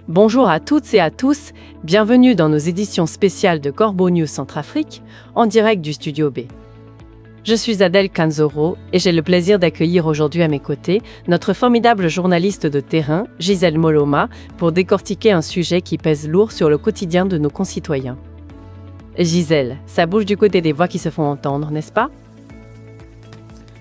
Bonjour à toutes et à tous, bienvenue dans nos éditions spéciales de Corbeau News Centrafrique, en direct du Studio B. Je suis Adèle Kanzoro et j'ai le plaisir d'accueillir aujourd'hui à mes côtés notre formidable journaliste de terrain, Gisèle Moloma, pour décortiquer un sujet qui pèse lourd sur le quotidien de nos concitoyens. Gisèle, ça bouge du côté des voix qui se font entendre, n'est-ce pas ?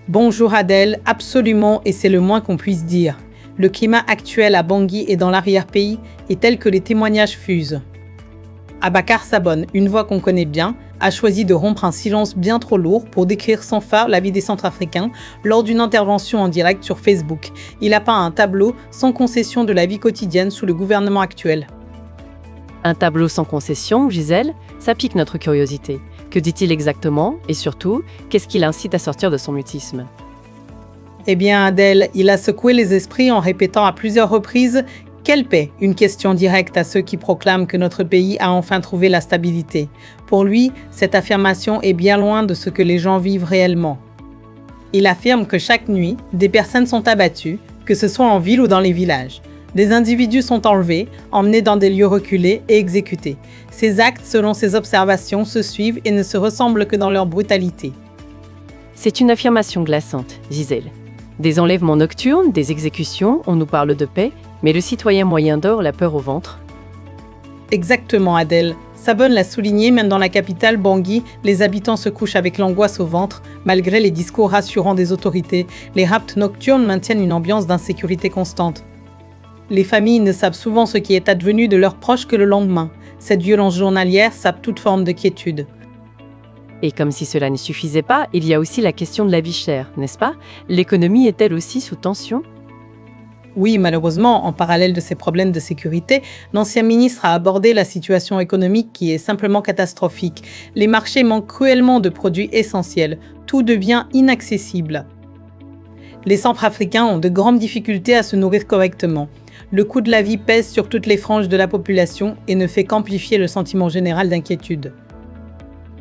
Bonjour Adèle, absolument, et c'est le moins qu'on puisse dire. Le climat actuel à Bangui et dans l'arrière-pays est tel que les témoignages fusent. Abakar Sabone, une voix qu'on connaît bien, a choisi de rompre un silence bien trop lourd pour décrire sans phare la vie des Centrafricains lors d'une intervention en direct sur Facebook. Il a peint un tableau sans concession de la vie quotidienne sous le gouvernement actuel. Un tableau sans concession, Gisèle, ça pique notre curiosité. Que dit-il exactement? Et surtout, qu'est-ce qui l'incite à sortir de son mutisme? Eh bien Adèle, il a secoué les esprits en répétant à plusieurs reprises « Quelle paix ?» Une question directe à ceux qui proclament que notre pays a enfin trouvé la stabilité. Pour lui, cette affirmation est bien loin de ce que les gens vivent réellement. Il affirme que chaque nuit, des personnes sont abattues, que ce soit en ville ou dans les villages. Des individus sont enlevés, emmenés dans des lieux reculés et exécutés. Ces actes, selon ses observations, se suivent et ne se ressemblent que dans leur brutalité. C'est une affirmation glaçante, Gisèle. Des enlèvements nocturnes, des exécutions, on nous parle de paix, mais le citoyen moyen dort la peur au ventre. Exactement, Adèle. Sabone l'a souligné, même dans la capitale, Bangui, les habitants se couchent avec l'angoisse au ventre, malgré les discours rassurants des autorités. Les rapts nocturnes maintiennent une ambiance d'insécurité constante. Les familles ne savent souvent ce qui est advenu de leurs proches que le lendemain. Cette violence journalière sape toute forme de quiétude. Et comme si cela ne suffisait pas, il y a aussi la question de la vie chère, n'est-ce pas? L'économie est-elle aussi sous tension? Oui, malheureusement, en parallèle de ces problèmes de sécurité, l'ancien ministre a abordé la situation économique qui est simplement catastrophique. Les marchés manquent cruellement de produits essentiels. Tout devient inaccessible. Les Centrafricains ont de grandes difficultés à se nourrir correctement. Le coût de la vie pèse sur toutes les franges de la population et ne fait qu'amplifier le sentiment général d'inquiétude.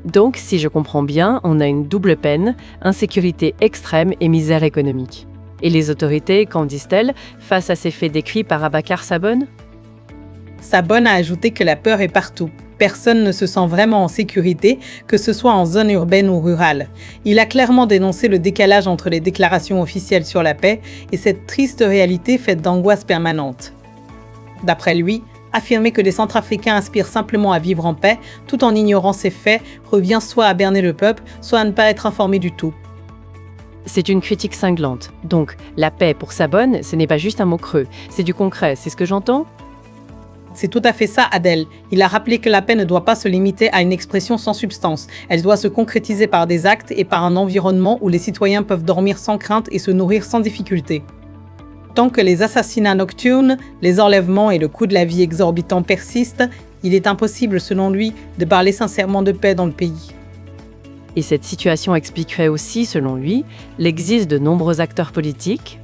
Donc, si je comprends bien, on a une double peine, insécurité extrême et misère économique. Et les autorités, qu'en disent-elles, face à ces faits décrits par Abakar Sabone? Sabone a ajouté que la peur est partout. Personne ne se sent vraiment en sécurité, que ce soit en zone urbaine ou rurale. Il a clairement dénoncé le décalage entre les déclarations officielles sur la paix et cette triste réalité faite d'angoisse permanente. D'après lui, affirmer que les Centrafricains aspirent simplement à vivre en paix, tout en ignorant ces faits, revient soit à berner le peuple, soit à ne pas être informé du tout. C'est une critique cinglante. Donc, la paix pour Sabone, ce n'est pas juste un mot creux, c'est du concret, c'est ce que j'entends? C'est tout à fait ça, Adèle. Il a rappelé que la paix ne doit pas se limiter à une expression sans substance. Elle doit se concrétiser par des actes et par un environnement où les citoyens peuvent dormir sans crainte et se nourrir sans difficulté. Tant que les assassinats nocturnes, les enlèvements et le coût de la vie exorbitant persistent, il est impossible, selon lui, de parler sincèrement de paix dans le pays. Et cette situation expliquerait aussi, selon lui, l'existence de nombreux acteurs politiques?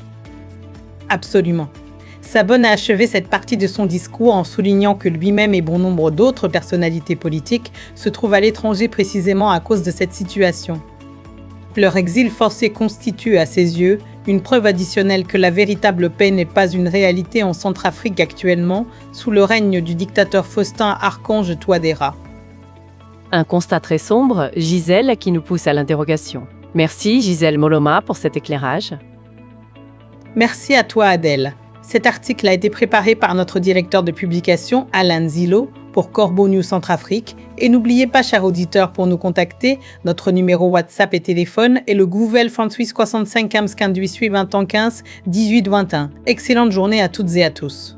Absolument. Sabone a achevé cette partie de son discours en soulignant que lui-même et bon nombre d'autres personnalités politiques se trouvent à l'étranger précisément à cause de cette situation. Leur exil forcé constitue, à ses yeux, une preuve additionnelle que la véritable paix n'est pas une réalité en Centrafrique actuellement, sous le règne du dictateur Faustin Archange Touadéra. Un constat très sombre, Gisèle, qui nous pousse à l'interrogation. Merci Gisèle Moloma pour cet éclairage. Merci à toi Adèle. Cet article a été préparé par notre directeur de publication, Alain Zilo, pour Corbeau News Centrafrique. Et n'oubliez pas, chers auditeurs, pour nous contacter, notre numéro WhatsApp et téléphone est le Gouvel 28 65 15 18 20 15 18 21. Excellente journée à toutes et à tous.